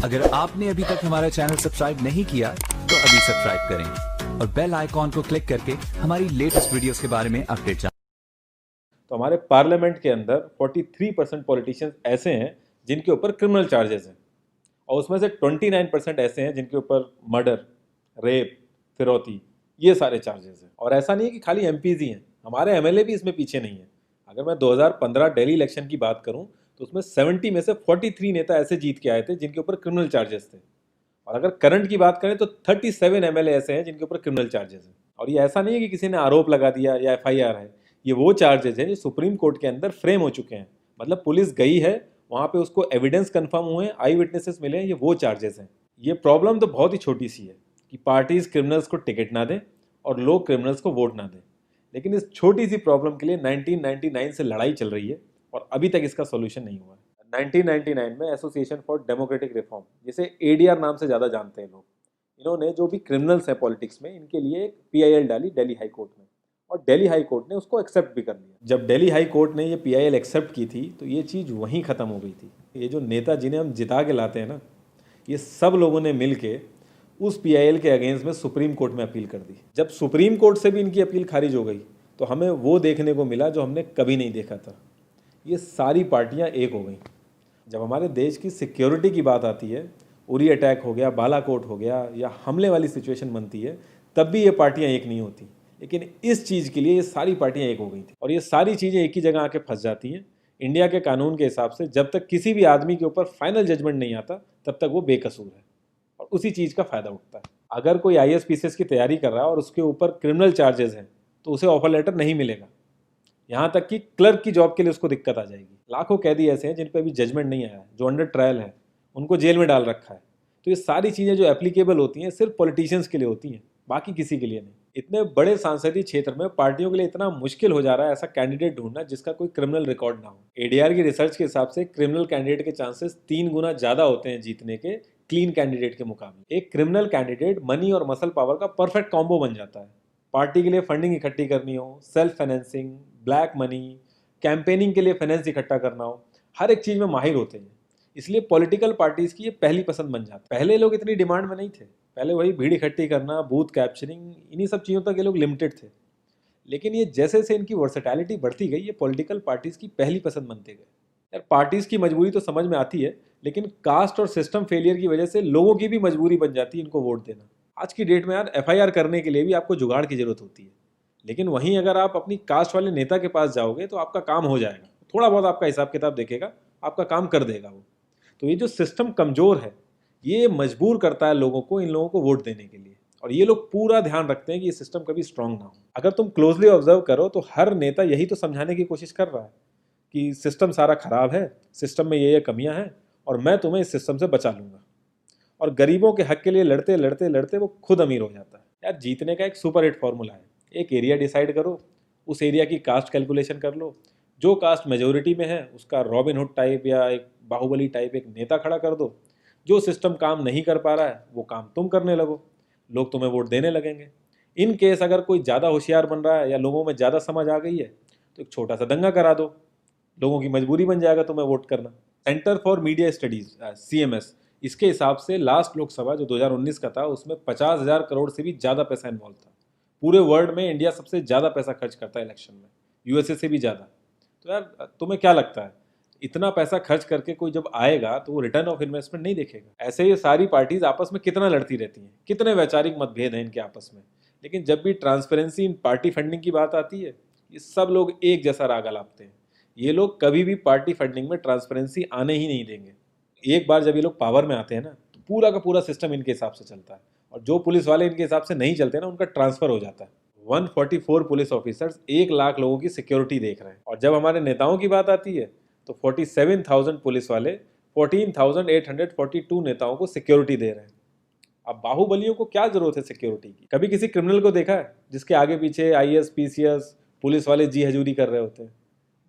अगर आपने अभी तक हमारा चैनल सब्सक्राइब नहीं किया तो अभी सब्सक्राइब करें और बेल आइकॉन को क्लिक करके हमारी लेटेस्ट वीडियोस के बारे में अपडेट जानें। तो हमारे पार्लियामेंट के अंदर 43% पॉलिटिशियंस ऐसे हैं जिनके ऊपर क्रिमिनल चार्जेस हैं और उसमें से 29% ऐसे हैं जिनके ऊपर मर्डर, रेप, फिरौती, ये सारे चार्जेस हैं। और ऐसा नहीं है कि खाली एमपीज ही हैं, हमारे एमएलए भी इसमें पीछे नहीं है। अगर मैं 2015 दिल्ली इलेक्शन की बात करूं तो उसमें 70 में से 43 नेता ऐसे जीत के आए थे जिनके ऊपर क्रिमिनल चार्जेस थे। और अगर करंट की बात करें तो 37 एमएलए ऐसे हैं जिनके ऊपर क्रिमिनल चार्जेस हैं। और ये ऐसा नहीं है कि किसी ने आरोप लगा दिया या एफआईआर है, ये वो चार्जेस हैं जो सुप्रीम कोर्ट के अंदर फ्रेम हो चुके हैं। मतलब पुलिस गई है वहाँ पे, उसको एविडेंस कंफर्म हुए हैं, आई विटनेसेस मिले हैं, ये वो चार्जेस हैं। ये प्रॉब्लम तो बहुत ही छोटी सी है कि पार्टीज क्रिमिनल्स को टिकट ना दें और लोग क्रिमिनल्स को वोट ना दें, लेकिन इस छोटी सी प्रॉब्लम के लिए 1999 से लड़ाई चल रही है और अभी तक इसका सोल्यूशन नहीं हुआ है। 1999 में एसोसिएशन फॉर डेमोक्रेटिक रिफॉर्म, जिसे एडीआर नाम से ज़्यादा जानते हैं लोग, इन्होंने जो भी क्रिमिनल्स हैं पॉलिटिक्स में, इनके लिए एक पीआईएल डाली दिल्ली हाई कोर्ट में और दिल्ली हाई कोर्ट ने उसको एक्सेप्ट भी कर लिया। जब दिल्ली हाई कोर्ट ने ये पीआईएल एक्सेप्ट की थी तो ये चीज़ वहीं ख़त्म हो गई थी। ये जो नेता जिन्हें हम जिता के लाते हैं ना, ये सब लोगों ने मिल के उस पीआईएल के अगेंस्ट में सुप्रीम कोर्ट में अपील कर दी। जब सुप्रीम कोर्ट से भी इनकी अपील खारिज हो गई तो हमें वो देखने को मिला जो हमने कभी नहीं देखा था, ये सारी पार्टियां एक हो गई। जब हमारे देश की सिक्योरिटी की बात आती है, उरी अटैक हो गया, बालाकोट हो गया या हमले वाली सिचुएशन बनती है, तब भी ये पार्टियां एक नहीं होती। लेकिन इस चीज़ के लिए ये सारी पार्टियां एक हो गई थी और ये सारी चीज़ें एक ही जगह आके फंस जाती हैं। इंडिया के कानून के हिसाब से जब तक किसी भी आदमी के ऊपर फाइनल जजमेंट नहीं आता तब तक वो बेकसूर है और उसी चीज़ का फ़ायदा उठता है। अगर कोई आईएएस पीसीएस की तैयारी कर रहा है और उसके ऊपर क्रिमिनल चार्जेस हैं तो उसे ऑफर लेटर नहीं मिलेगा। यहाँ तक कि क्लर्क की जॉब के लिए उसको दिक्कत आ जाएगी। लाखों कैदी ऐसे हैं जिन पर अभी जजमेंट नहीं आया है, जो अंडर ट्रायल है, उनको जेल में डाल रखा है। तो ये सारी चीज़ें जो एप्लीकेबल होती हैं सिर्फ पॉलिटिशियंस के लिए होती हैं, बाकी किसी के लिए नहीं। इतने बड़े सांसदीय क्षेत्र में पार्टियों के लिए इतना मुश्किल हो जा रहा है ऐसा कैंडिडेट ढूंढना जिसका कोई क्रिमिनल रिकॉर्ड ना हो। एडीआर की रिसर्च के हिसाब से क्रिमिनल कैंडिडेट के चांसेस 3 गुना ज़्यादा होते हैं जीतने के क्लीन कैंडिडेट के मुकाबले। एक क्रिमिनल कैंडिडेट मनी और मसल पावर का परफेक्ट कॉम्बो बन जाता है। पार्टी के लिए फंडिंग इकट्ठी करनी हो, self financing, black money, campaigning के लिए फाइनेंस इकट्ठा करना हो, हर एक चीज़ में माहिर होते हैं। इसलिए पॉलिटिकल पार्टीज की ये पहली पसंद बन जाती है। पहले लोग इतनी डिमांड में नहीं थे, पहले वही भीड़ इकट्ठी करना, बूथ कैप्चरिंग, इन्हीं सब चीज़ों तक ये लोग लिमिटेड थे। लेकिन ये जैसे जैसे इनकी वर्सेटैलिटी बढ़ती गई, ये पॉलिटिकल पार्टीज की पहली पसंद बनते गए। यार पार्टीज की मजबूरी तो समझ में आती है, लेकिन कास्ट और सिस्टम फेलियर की वजह से लोगों की भी मजबूरी बन जाती है इनको वोट देना। आज की डेट में यार एफआईआर करने के लिए भी आपको जुगाड़ की जरूरत होती है, लेकिन वहीं अगर आप अपनी कास्ट वाले नेता के पास जाओगे तो आपका काम हो जाएगा। थोड़ा बहुत आपका हिसाब किताब देखेगा, आपका काम कर देगा वो। तो ये जो सिस्टम कमज़ोर है, ये मजबूर करता है लोगों को इन लोगों को वोट देने के लिए, और ये लोग पूरा ध्यान रखते हैं कि ये सिस्टम कभी स्ट्रांग ना हो। अगर तुम क्लोजली ऑब्जर्व करो तो हर नेता यही तो समझाने की कोशिश कर रहा है कि सिस्टम सारा खराब है, सिस्टम में ये कमियां हैं और मैं तुम्हें इस सिस्टम से बचा लूंगा। और गरीबों के हक के लिए लड़ते लड़ते लड़ते वो खुद अमीर हो जाता है। यार जीतने का एक सुपर हिट फॉर्मूला है, एक एरिया डिसाइड करो, उस एरिया की कास्ट कैलकुलेशन कर लो, जो कास्ट मेजोरिटी में है उसका रॉबिन हुड टाइप या एक बाहुबली टाइप एक नेता खड़ा कर दो। जो सिस्टम काम नहीं कर पा रहा है वो काम तुम करने लगो, लोग तुम्हें वोट देने लगेंगे। इन केस अगर कोई ज़्यादा होशियार बन रहा है या लोगों में ज़्यादा समझ आ गई है तो एक छोटा सा दंगा करा दो, लोगों की मजबूरी बन जाएगा तुम्हें वोट करना। Centre for media studies CMS, इसके हिसाब से लास्ट लोकसभा जो 2019 का था उसमें 50,000 करोड़ से भी ज़्यादा पैसा इन्वॉल्व था। पूरे वर्ल्ड में इंडिया सबसे ज़्यादा पैसा खर्च करता है इलेक्शन में, यूएसए से भी ज़्यादा। तो यार तुम्हें क्या लगता है, इतना पैसा खर्च करके कोई जब आएगा तो वो रिटर्न ऑफ इन्वेस्टमेंट नहीं देखेगा? ऐसे ये सारी पार्टीज आपस में कितना लड़ती रहती हैं, कितने वैचारिक मतभेद हैं इनके आपस में, लेकिन जब भी ट्रांसपेरेंसी इन पार्टी फंडिंग की बात आती है ये सब लोग एक जैसा राग अलापते हैं। ये लोग कभी भी पार्टी फंडिंग में ट्रांसपेरेंसी आने ही नहीं देंगे। एक बार जब ये लोग पावर में आते हैं ना तो पूरा का पूरा सिस्टम इनके हिसाब से चलता है, और जो पुलिस वाले इनके हिसाब से नहीं चलते ना उनका ट्रांसफर हो जाता है। 144 पुलिस ऑफिसर्स 1 लाख लोगों की सिक्योरिटी देख रहे हैं, और जब हमारे नेताओं की बात आती है तो 47,000 पुलिस वाले 14,842 नेताओं को सिक्योरिटी दे रहे हैं। अब बाहुबलियों को क्या जरूरत है सिक्योरिटी की? कभी किसी क्रिमिनल को देखा है जिसके आगे पीछे आईएएस पीसीएस पुलिस वाले जी हजूरी कर रहे होते हैं?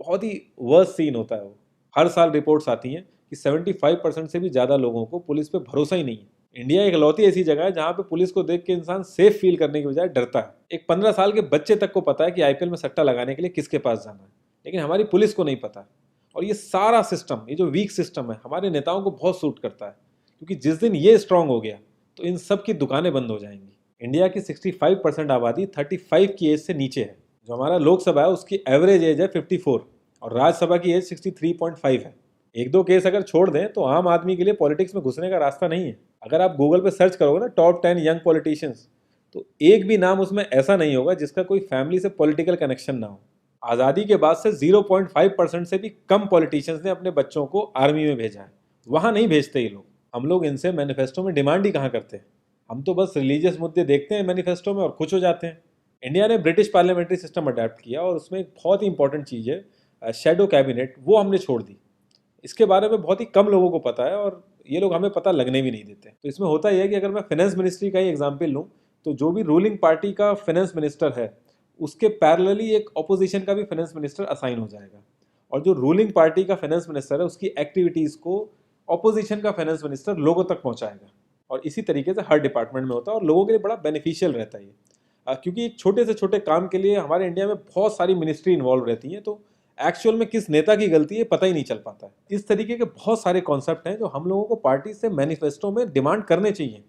बहुत ही वर्स्ट सीन होता है वो। हर साल रिपोर्ट्स आती हैं कि 75% से भी ज़्यादा लोगों को पुलिस पे भरोसा ही नहीं है। इंडिया एक इकलौती ऐसी जगह है जहाँ पे पुलिस को देख के इंसान सेफ फील करने की बजाय डरता है। एक 15 साल के बच्चे तक को पता है कि आईपीएल में सट्टा लगाने के लिए किसके पास जाना है, लेकिन हमारी पुलिस को नहीं पता। और ये सारा सिस्टम, ये जो वीक सिस्टम है, हमारे नेताओं को बहुत सूट करता है, क्योंकि जिस दिन ये स्ट्रांग हो गया तो इन सब की दुकानें बंद हो जाएंगी। इंडिया की 65% आबादी 35 की एज से नीचे है। जो हमारा लोकसभा है उसकी एवरेज एज है 54 और राज्यसभा की एज 63.5 है। एक दो केस अगर छोड़ दें तो आम आदमी के लिए पॉलिटिक्स में घुसने का रास्ता नहीं है। अगर आप गूगल पे सर्च करोगे ना टॉप 10 यंग पॉलिटिशियंस, तो एक भी नाम उसमें ऐसा नहीं होगा जिसका कोई फैमिली से पॉलिटिकल कनेक्शन ना हो। आज़ादी के बाद से 0.5% से भी कम पॉलिटिशियंस ने अपने बच्चों को आर्मी में भेजा है। वहाँ नहीं भेजते ये लोग। हम लोग इनसे मैनिफेस्टो में डिमांड ही कहाँ करते हैं। हम तो बस रिलीजियस मुद्दे देखते हैं मैनिफेस्टो में और खुश हो जाते हैं। इंडिया ने ब्रिटिश पार्लियामेंट्री सिस्टम अडेप्ट किया और उसमें एक बहुत ही इंपॉर्टेंट चीज़ है शैडो कैबिनेट, वो हमने छोड़ दी। इसके बारे में बहुत ही कम लोगों को पता है और ये लोग हमें पता लगने भी नहीं देते। तो इसमें होता यह है कि अगर मैं फाइनेंस मिनिस्ट्री का ही एग्जाम्पल लूँ तो जो भी रूलिंग पार्टी का फाइनेंस मिनिस्टर है उसके पैरेलली एक ऑपोजिशन का भी फाइनेंस मिनिस्टर असाइन हो जाएगा और जो रूलिंग पार्टी का फाइनेंस मिनिस्टर है उसकी एक्टिविटीज़ को ऑपोजिशन का फाइनेंस मिनिस्टर लोगों तक पहुंचाएगा। और इसी तरीके से हर डिपार्टमेंट में होता है और लोगों के लिए बड़ा बेनिफिशियल रहता है ये, क्योंकि एक छोटे से छोटे काम के लिए हमारे इंडिया में बहुत सारी मिनिस्ट्री इन्वॉल्व रहती हैं, तो एक्चुअल में किस नेता की गलती है पता ही नहीं चल पाता है। इस तरीके के बहुत सारे कॉन्सेप्ट हैं जो हम लोगों को पार्टी से मैनिफेस्टो में डिमांड करने चाहिए,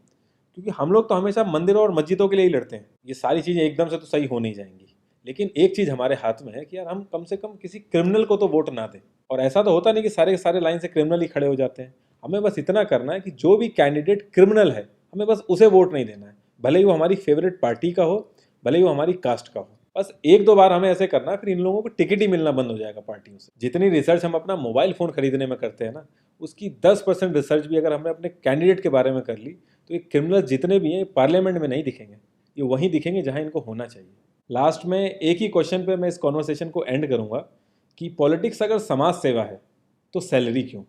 क्योंकि हम लोग तो हमेशा मंदिरों और मस्जिदों के लिए ही लड़ते हैं। ये सारी चीज़ें एकदम से तो सही हो नहीं जाएंगी, लेकिन एक चीज़ हमारे हाथ में है कि यार हम कम से कम किसी क्रिमिनल को तो वोट ना दें। और ऐसा तो होता नहीं कि सारे के सारे लाइन से क्रिमिनल ही खड़े हो जाते हैं। हमें बस इतना करना है कि जो भी कैंडिडेट क्रिमिनल है हमें बस उसे वोट नहीं देना है, भले ही वो हमारी फेवरेट पार्टी का हो, भले ही वो हमारी कास्ट का हो। बस एक दो बार हमें ऐसे करना है, फिर इन लोगों को टिकट ही मिलना बंद हो जाएगा पार्टियों से। जितनी रिसर्च हम अपना मोबाइल फ़ोन खरीदने में करते हैं ना, उसकी 10% रिसर्च भी अगर हमने अपने कैंडिडेट के बारे में कर ली तो ये क्रिमिनल जितने भी हैं पार्लियामेंट में नहीं दिखेंगे, ये वहीं दिखेंगे जहाँ इनको होना चाहिए। लास्ट में एक ही क्वेश्चन पे मैं इस कॉन्वर्सेशन को एंड करूँगा कि पॉलिटिक्स अगर समाज सेवा है तो सैलरी क्यों,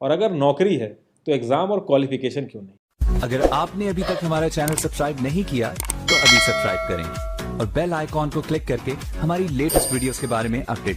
और अगर नौकरी है तो एग्ज़ाम और क्वालिफिकेशन क्यों नहीं। अगर आपने अभी तक हमारा चैनल सब्सक्राइब नहीं किया तो अभी सब्सक्राइब करें और बेल आइकॉन को क्लिक करके हमारी लेटेस्ट वीडियोस के बारे में अपडेट